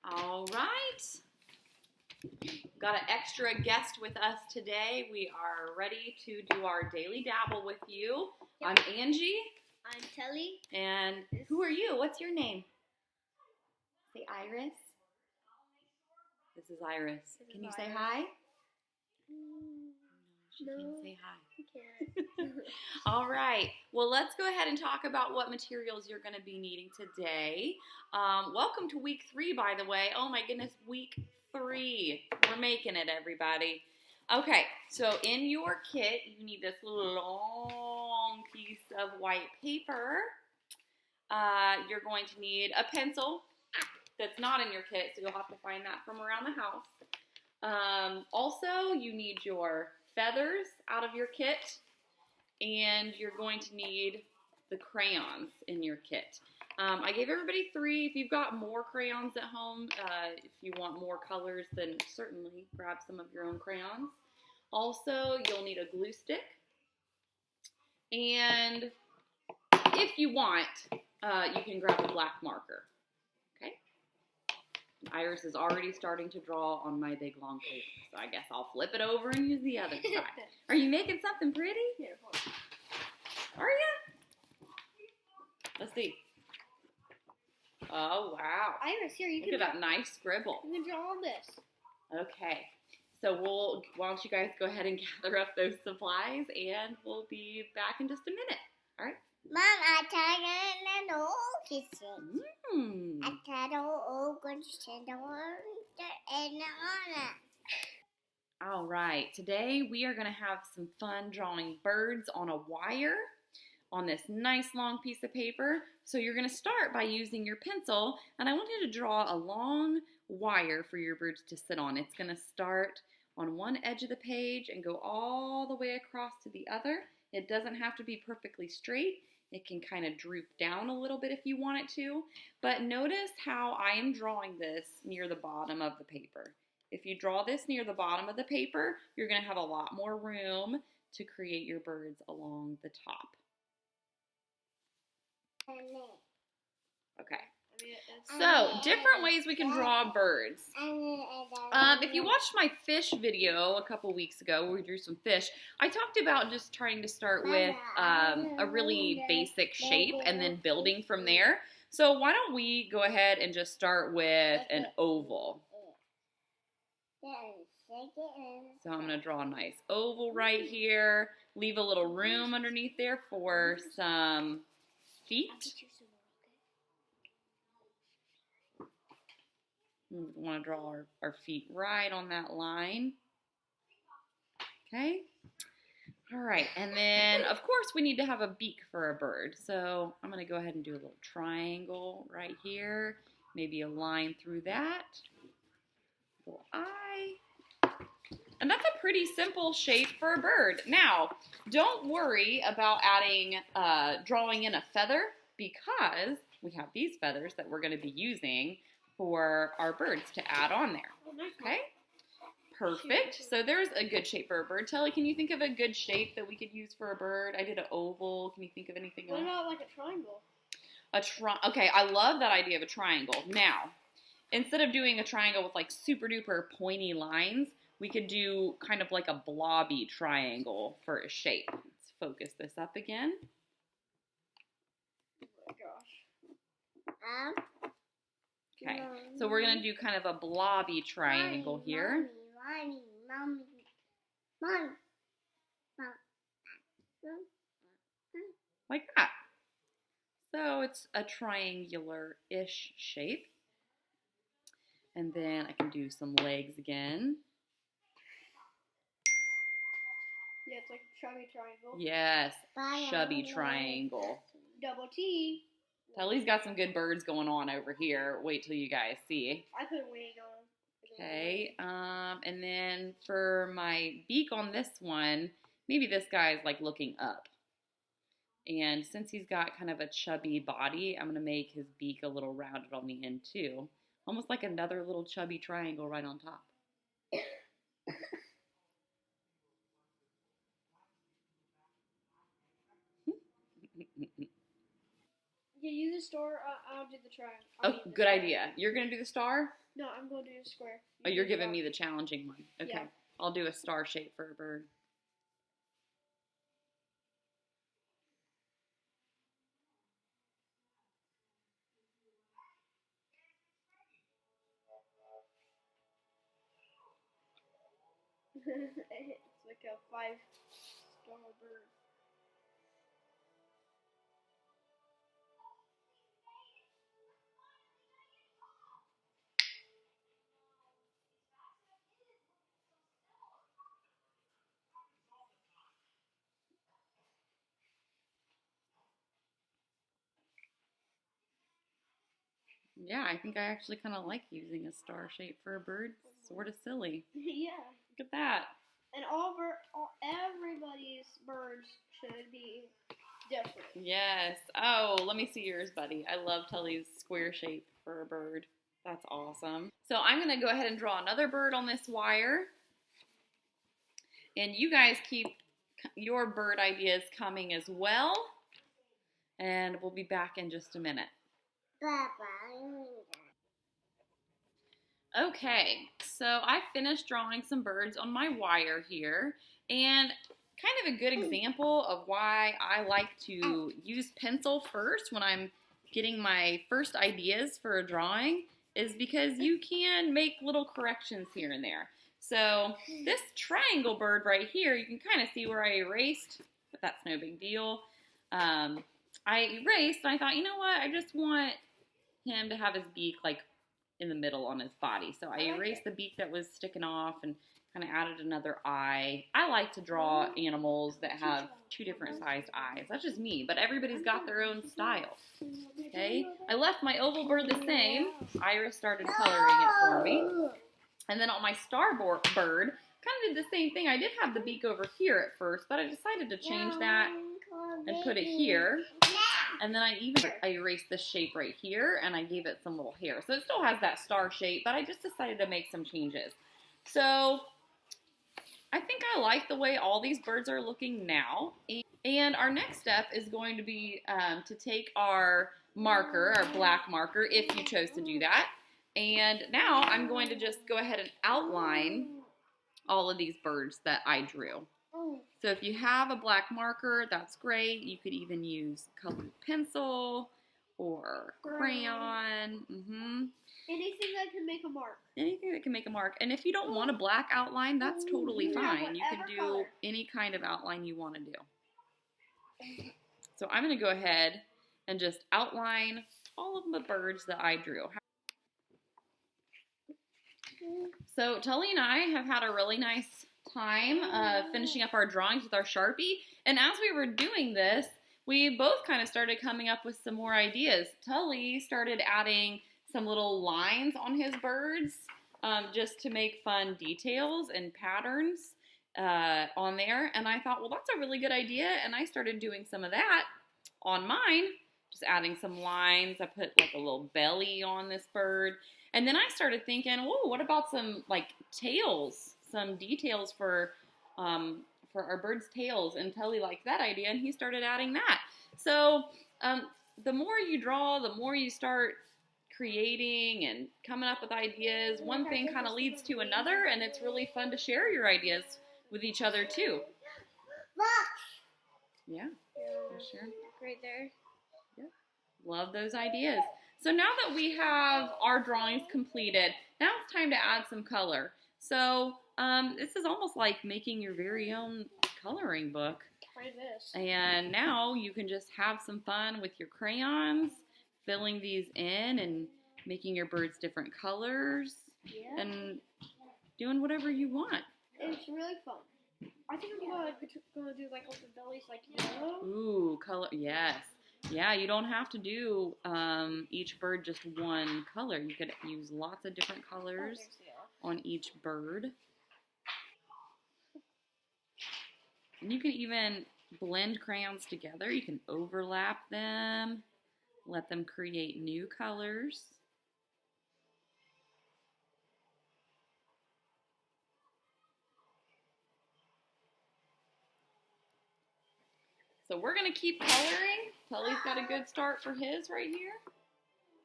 All right. Got an extra guest with us today. We are ready to do our daily dabble with you. Yep. I'm Angie. I'm Tully. And who are you? What's your name? Say Iris. This is Iris. Can you say hi? She can't say hi. I can't. All right. Well, let's go ahead and talk about what materials you're going to be needing today. Welcome to week 3, by the way. Oh my goodness, week 3. We're making it, everybody. Okay, so in your kit, you need this long piece of white paper. You're going to need a pencil that's not in your kit, so you'll have to find that from around the house. Also, you need your feathers out of your kit, and you're going to need the crayons in your kit. I gave everybody 3. If you've got more crayons at home, if you want more colors, then certainly grab some of your own crayons. Also, you'll need a glue stick, and if you want, you can grab a black marker. Okay? Iris is already starting to draw on my big long paper, so I guess I'll flip it over and use the other side. Are you making something pretty? Here, hold on. Are you? Let's see. Oh, wow. Iris, here, you Look at that nice scribble. You can draw on this. Okay. So why don't you guys go ahead and gather up those supplies, and we'll be back in just a minute. All right? Mom, I tried an old kitchen. I tried an old kitchen and All right. Today we are going to have some fun drawing birds on a wire on this nice long piece of paper. So you're going to start by using your pencil, and I want you to draw a long wire for your birds to sit on. It's going to start on one edge of the page and go all the way across to the other. It doesn't have to be perfectly straight. It can kind of droop down a little bit if you want it to. But notice how I am drawing this near the bottom of the paper. If you draw this near the bottom of the paper, you're going to have a lot more room to create your birds along the top. Okay. So, different ways we can draw birds. If you watched my fish video a couple weeks ago where we drew some fish, I talked about just trying to start with a really basic shape and then building from there. So why don't we go ahead and just start with an oval. So I'm going to draw a nice oval right here. Leave a little room underneath there for some feet. We want to draw our feet right on that line. Okay. All right. And then, of course, we need to have a beak for a bird. So I'm going to go ahead and do a little triangle right here. Maybe a line through that. Little eye. And that's a pretty simple shape for a bird. Now, don't worry about drawing in a feather, because we have these feathers that we're going to be using for our birds to add on there. Okay? Perfect. So there's a good shape for a bird. Tully, can you think of a good shape that we could use for a bird? I did an oval. Can you think of anything else? What about like a triangle? Okay, I love that idea of a triangle. Now, instead of doing a triangle with like super duper pointy lines, we could do kind of like a blobby triangle for a shape. Let's focus this up again. Oh my gosh. Okay, so we're going to do kind of a blobby triangle here. Like that. So it's a triangular-ish shape. And then I can do some legs again. Yeah, it's like a chubby triangle. Yes, chubby triangle. Double T. Tully's got some good birds going on over here. Wait till you guys see. I put a wing on. Okay, and then for my beak on this one, maybe this guy's like looking up. And since he's got kind of a chubby body, I'm going to make his beak a little rounded on the end too. Almost like another little chubby triangle right on top. Can you do the star? I'll do the triangle. Oh, good idea. You're going to do the star? No, I'm going to do the square. Oh, you're giving me the challenging one. Okay. Yeah. I'll do a star shape for a bird. It's like a 5-star bird. Yeah, I think I actually kind of like using a star shape for a bird. Sort of silly. Yeah. Look at that. And everybody's birds should be different. Yes. Oh, let me see yours, buddy. I love Tully's square shape for a bird. That's awesome. So I'm going to go ahead and draw another bird on this wire. And you guys keep your bird ideas coming as well. And we'll be back in just a minute. Okay, so I finished drawing some birds on my wire here, and kind of a good example of why I like to use pencil first when I'm getting my first ideas for a drawing is because you can make little corrections here and there. So this triangle bird right here, you can kind of see where I erased, but that's no big deal. I erased and I thought, you know what, I just want him to have his beak like in the middle on his body. So I erased the beak that was sticking off and kind of added another eye. I like to draw animals that have 2 different sized eyes. That's just me, but everybody's got their own style. Okay, I left my oval bird the same. Iris started coloring it for me. And then on my starboard bird, kind of did the same thing. I did have the beak over here at first, but I decided to change that and put it here. And then I erased this shape right here, and I gave it some little hair. So it still has that star shape, but I just decided to make some changes. So I think I like the way all these birds are looking now. And our next step is going to be to take our marker, our black marker, if you chose to do that. And now I'm going to just go ahead and outline all of these birds that I drew. So if you have a black marker, that's great. You could even use colored pencil or crayon. Anything that can make a mark. Anything that can make a mark. And if you don't want a black outline, that's totally fine. You can do any kind of outline you want to do. So I'm going to go ahead and just outline all of the birds that I drew. So Tully and I have had a really nice time finishing up our drawings with our Sharpie, and as we were doing this, we both kind of started coming up with some more ideas. Tully started adding some little lines on his birds just to make fun details and patterns on there, and I thought, well, that's a really good idea, and I started doing some of that on mine, just adding some lines. I put like a little belly on this bird, and then I started thinking, oh, what about some like tails? Some details for our bird's tails, and Tully liked that idea, and he started adding that. So the more you draw, the more you start creating and coming up with ideas. One thing kind of leads to another, and it's really fun to share your ideas with each other too. Yeah, sure. Right there. Yep. Love those ideas. So now that we have our drawings completed, now it's time to add some color. So this is almost like making your very own coloring book. Try this. And now you can just have some fun with your crayons, filling these in and making your birds different colors, and doing whatever you want. It's really fun. I think I'm gonna do like all the bellies like yellow. Ooh, color, yes. Yeah, you don't have to do each bird just one color. You could use lots of different colors on each bird. And you can even blend crayons together. You can overlap them, let them create new colors. So we're going to keep coloring Tully's got a good start for his right here.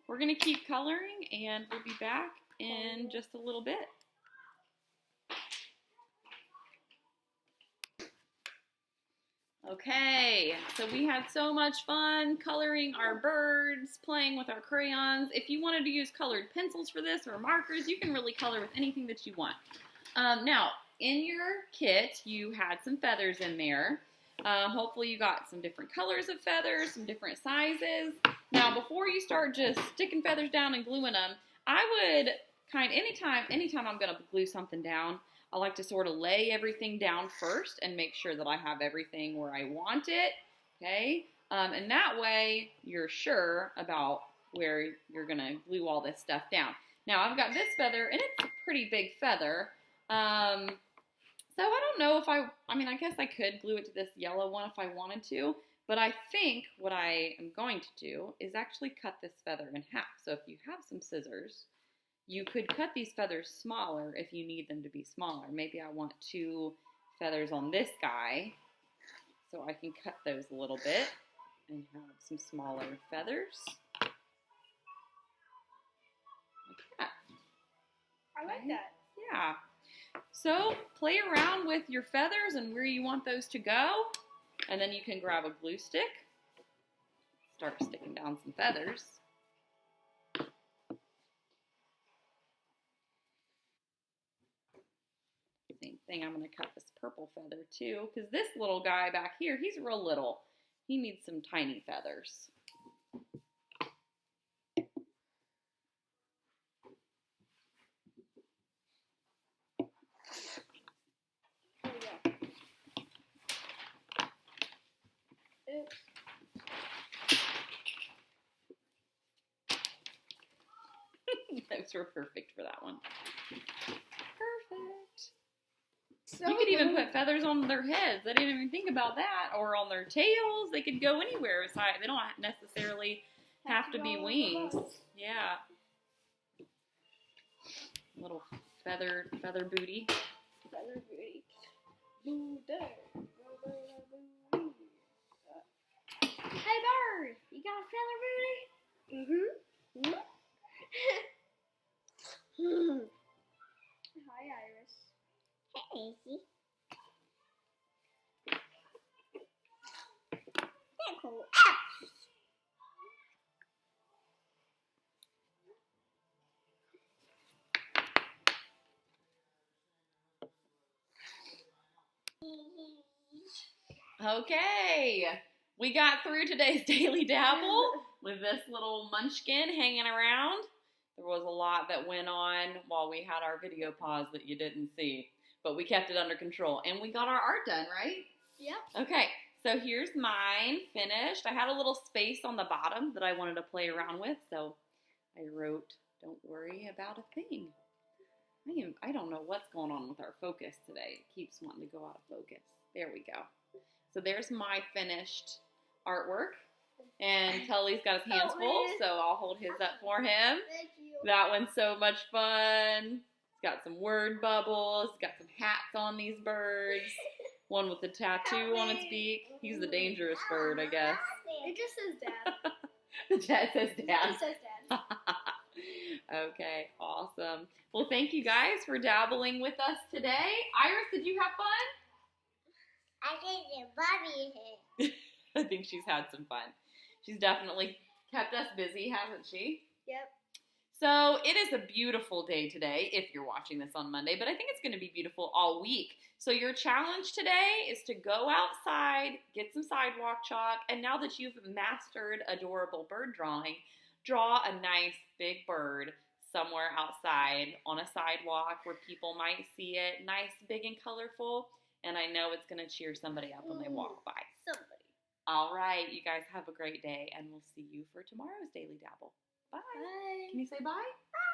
We're going to keep coloring, and we'll be back in just a little bit. Okay, so we had so much fun coloring our birds, playing with our crayons. If you wanted to use colored pencils for this or markers, you can really color with anything that you want. Now, in your kit, you had some feathers in there. Hopefully you got some different colors of feathers, some different sizes. Now, before you start just sticking feathers down and gluing them, I would anytime I'm going to glue something down, I like to sort of lay everything down first and make sure that I have everything where I want it, okay? And that way, you're sure about where you're going to glue all this stuff down. Now, I've got this feather, and it's a pretty big feather. So I don't know if I guess I could glue it to this yellow one if I wanted to, but I think what I am going to do is actually cut this feather in half. So if you have some scissors, you could cut these feathers smaller if you need them to be smaller. Maybe I want 2 feathers on this guy, so I can cut those a little bit and have some smaller feathers. Like that. I like that. Yeah. So play around with your feathers and where you want those to go, and then you can grab a glue stick, start sticking down some feathers. Same thing, I'm going to cut this purple feather too, because this little guy back here, he's real little. He needs some tiny feathers. Those were perfect for that one. Perfect. So you could even put feathers on their heads. I didn't even think about that. Or on their tails. They could go anywhere. They don't necessarily have to be wings. Yeah. Little feather booty. Feather booty. Boo there. Hey bird, you got a feather booty? Mm-hmm. Hi Iris. Hey, Izzy. Cool. Okay. We got through today's Daily Dabble with this little munchkin hanging around. There was a lot that went on while we had our video pause that you didn't see, but we kept it under control, and we got our art done, right? Yep. Okay, so here's mine finished. I had a little space on the bottom that I wanted to play around with, so I wrote, "Don't worry about a thing." I don't know what's going on with our focus today. It keeps wanting to go out of focus. There we go. So there's my finished artwork. And Tully's got his hands full, so I'll hold his up for him. Thank you. That one's so much fun. It's got some word bubbles. It's got some hats on these birds. One with a tattoo on its beak. He's the dangerous bird, I guess. It just says dad. The chat says dad. It says dad. Okay, awesome. Well, thank you guys for dabbling with us today. Iris, did you have fun? I think your Bobby here. I think she's had some fun. She's definitely kept us busy, hasn't she? Yep. So it is a beautiful day today, if you're watching this on Monday, but I think it's going to be beautiful all week. So your challenge today is to go outside, get some sidewalk chalk, and now that you've mastered adorable bird drawing, draw a nice big bird somewhere outside on a sidewalk where people might see it, nice, big, and colorful, and I know it's going to cheer somebody up when they walk by. Somebody. All right, you guys have a great day, and we'll see you for tomorrow's Daily Dabble. Bye. Bye. Can you say bye? Bye.